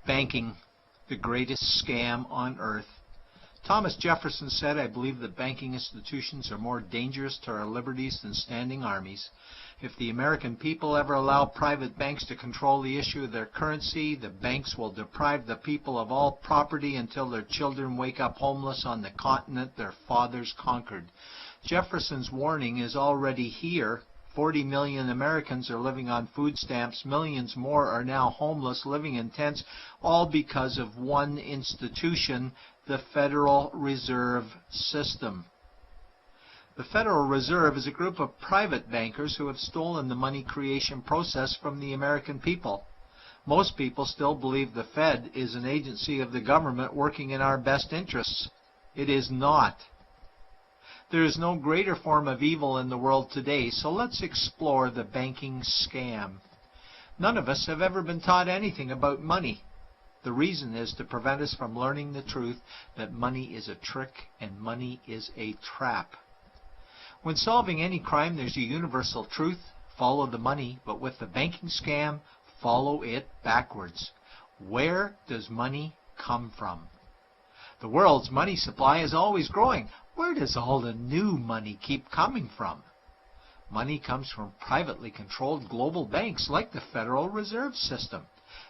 Banking, the greatest scam on earth. Thomas Jefferson said, "I believe that banking institutions are more dangerous to our liberties than standing armies. If the American people ever allow private banks to control the issue of their currency, the banks will deprive the people of all property until their children wake up homeless on the continent their fathers conquered." Jefferson's warning is already here. 40 million Americans are living on food stamps. Millions more are now homeless, living in tents, all because of one institution, the Federal Reserve System. The Federal Reserve is a group of private bankers who have stolen the money creation process from the American people. Most people still believe the Fed is an agency of the government working in our best interests. It is not. There is no greater form of evil in the world today, so let's explore the banking scam. None of us have ever been taught anything about money. The reason is to prevent us from learning the truth that money is a trick and money is a trap. When solving any crime, there's a universal truth: follow the money, but with the banking scam, follow it backwards. Where does money come from? The world's money supply is always growing. Where does all the new money keep coming from? Money comes from privately controlled global banks like the Federal Reserve System.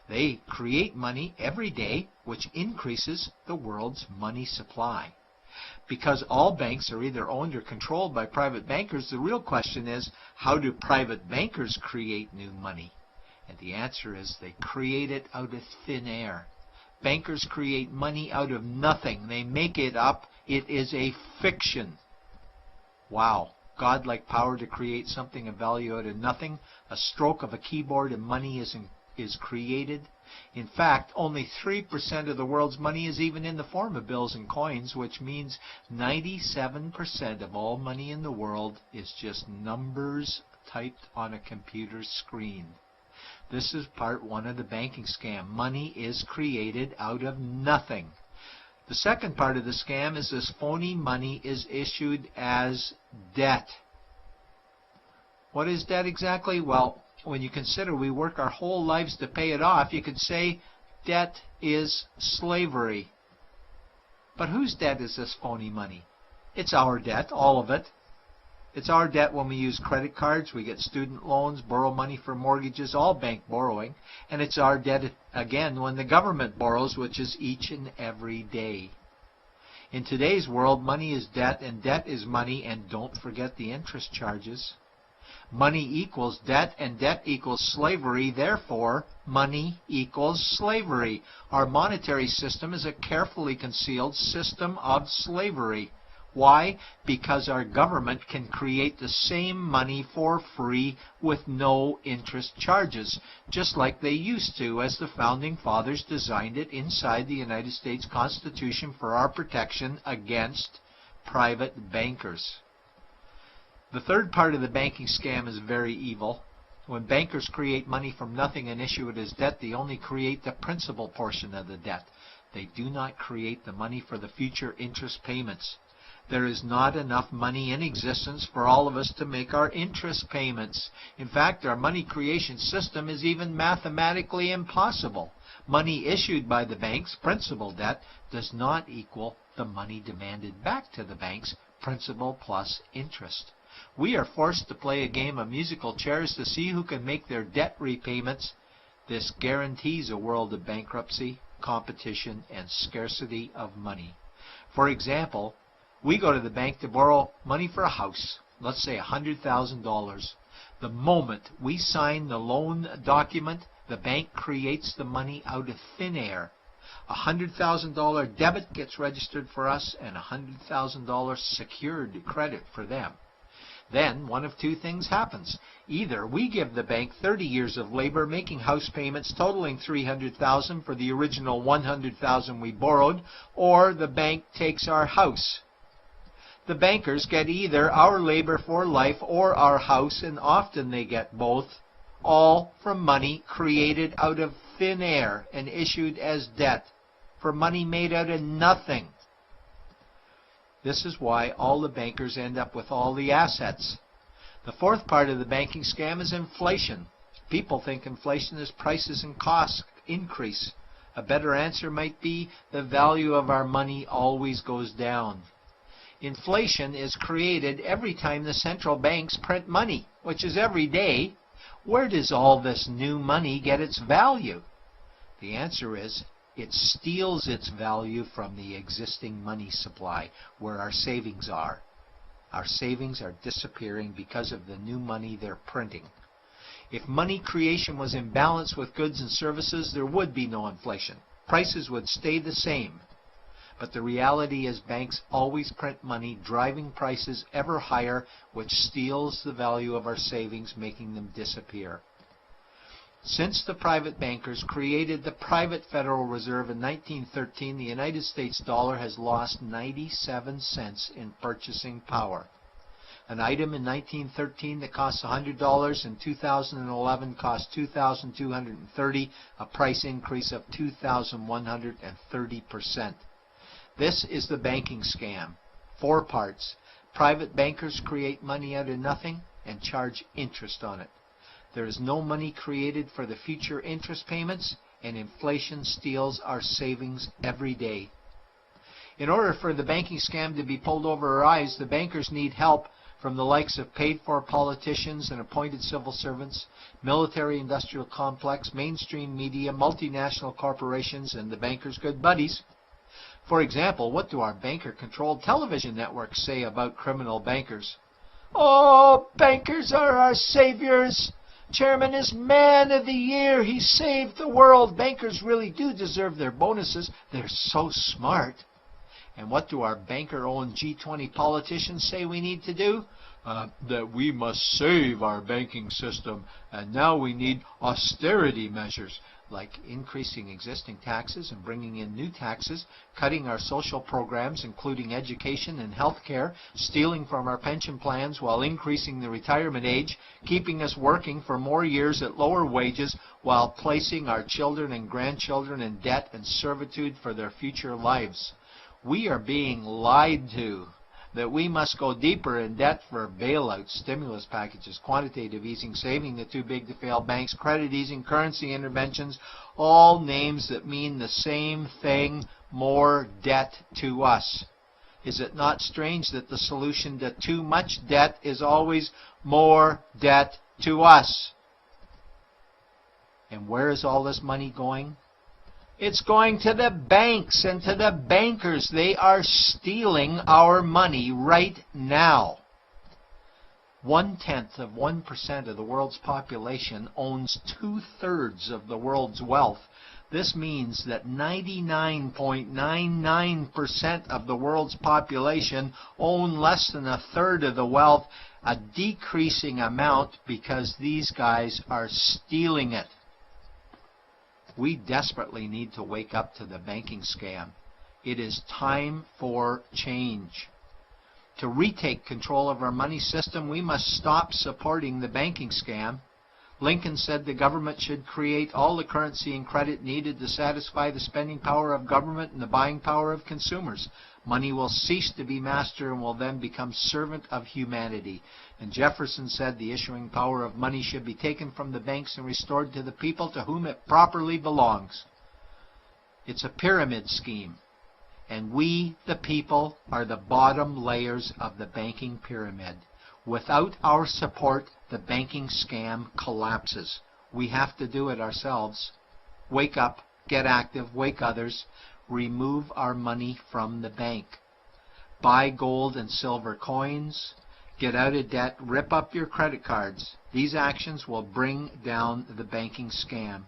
They create money every day, which increases the world's money supply. Because all banks are either owned or controlled by private bankers, the real question is, how do private bankers create new money? And the answer is they create it out of thin air. Bankers create money out of nothing. They make it up. It is a fiction. Wow. Godlike power to create something of value out of nothing. A stroke of a keyboard and money is created. In fact, only 3% of the world's money is even in the form of bills and coins, which means 97% of all money in the world is just numbers typed on a computer screen. This is part one of the banking scam. Money is created out of nothing. The second part of the scam is this phony money is issued as debt. What is debt exactly? Well, when you consider we work our whole lives to pay it off, you could say debt is slavery. But whose debt is this phony money? It's our debt, all of it. It's our debt when we use credit cards, we get student loans, borrow money for mortgages, all bank borrowing. And it's our debt again when the government borrows, which is each and every day. In today's world, money is debt and debt is money, and don't forget the interest charges. Money equals debt and debt equals slavery, therefore money equals slavery. Our monetary system is a carefully concealed system of slavery. Why? Because our government can create the same money for free with no interest charges, just like they used to as the Founding Fathers designed it inside the United States Constitution for our protection against private bankers. The third part of the banking scam is very evil. When bankers create money from nothing and issue it as debt, they only create the principal portion of the debt. They do not create the money for the future interest payments. There is not enough money in existence for all of us to make our interest payments. In fact, our money creation system is even mathematically impossible. Money issued by the banks, principal debt, does not equal the money demanded back to the banks, principal plus interest. We are forced to play a game of musical chairs to see who can make their debt repayments. This guarantees a world of bankruptcy, competition, and scarcity of money. For example, we go to the bank to borrow money for a house, let's say $100,000. The moment we sign the loan document, the bank creates the money out of thin air. A $100,000 debit gets registered for us and a $100,000 secured credit for them. Then one of two things happens. Either we give the bank 30 years of labor making house payments totaling $300,000 for the original $100,000 we borrowed, or the bank takes our house. The bankers get either our labor for life or our house, and often they get both, all from money created out of thin air and issued as debt, for money made out of nothing. This is why all the bankers end up with all the assets. The fourth part of the banking scam is inflation. People think inflation is prices and costs increase. A better answer might be the value of our money always goes down. Inflation is created every time the central banks print money, which is every day. Where does all this new money get its value? The answer is it steals its value from the existing money supply, where our savings are. Our savings are disappearing because of the new money they're printing. If money creation was in balance with goods and services, there would be no inflation. Prices would stay the same. But the reality is banks always print money, driving prices ever higher, which steals the value of our savings, making them disappear. Since the private bankers created the private Federal Reserve in 1913, the United States dollar has lost 97 cents in purchasing power. An item in 1913 that cost $100 in 2011 cost $2,230, a price increase of 2,130%. This is the banking scam. 4 parts. Private bankers create money out of nothing and charge interest on it. There is no money created for the future interest payments, and inflation steals our savings every day. In order for the banking scam to be pulled over our eyes, the bankers need help from the likes of paid-for politicians and appointed civil servants, military-industrial complex, mainstream media, multinational corporations, and the bankers' good buddies. For example, what do our banker-controlled television networks say about criminal bankers? "Oh, bankers are our saviors. Chairman is Man of the Year. He saved the world. Bankers really do deserve their bonuses. They're so smart." And what do our banker-owned G20 politicians say we need to do? That we must save our banking system, and now we need austerity measures, like increasing existing taxes and bringing in new taxes, cutting our social programs, including education and health care, stealing from our pension plans while increasing the retirement age, keeping us working for more years at lower wages while placing our children and grandchildren in debt and servitude for their future lives. We are being lied to that we must go deeper in debt for bailouts, stimulus packages, quantitative easing, saving the too-big-to-fail banks, credit easing, currency interventions, all names that mean the same thing: more debt to us. Is it not strange that the solution to too much debt is always more debt to us? And where is all this money going? It's going to the banks and to the bankers. They are stealing our money right now. 0.1% of the world's population owns 2/3 of the world's wealth. This means that 99.99% of the world's population own less than 1/3 of the wealth, a decreasing amount because these guys are stealing it. We desperately need to wake up to the banking scam. It is time for change. To retake control of our money system, we must stop supporting the banking scam. Lincoln said the government should create all the currency and credit needed to satisfy the spending power of government and the buying power of consumers. Money will cease to be master and will then become servant of humanity. And Jefferson said the issuing power of money should be taken from the banks and restored to the people to whom it properly belongs. It's a pyramid scheme. And we, the people, are the bottom layers of the banking pyramid. Without our support, the banking scam collapses. We have to do it ourselves. Wake up, get active, wake others. Remove our money from the bank. Buy gold and silver coins. Get out of debt. Rip up your credit cards. These actions will bring down the banking scam.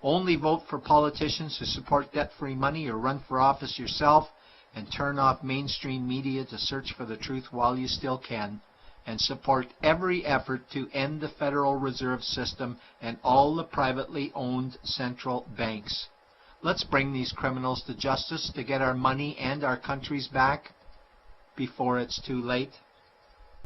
Only vote for politicians who support debt-free money, or run for office yourself, and turn off mainstream media to search for the truth while you still can, and support every effort to end the Federal Reserve System and all the privately owned central banks. Let's bring these criminals to justice to get our money and our countries back before it's too late.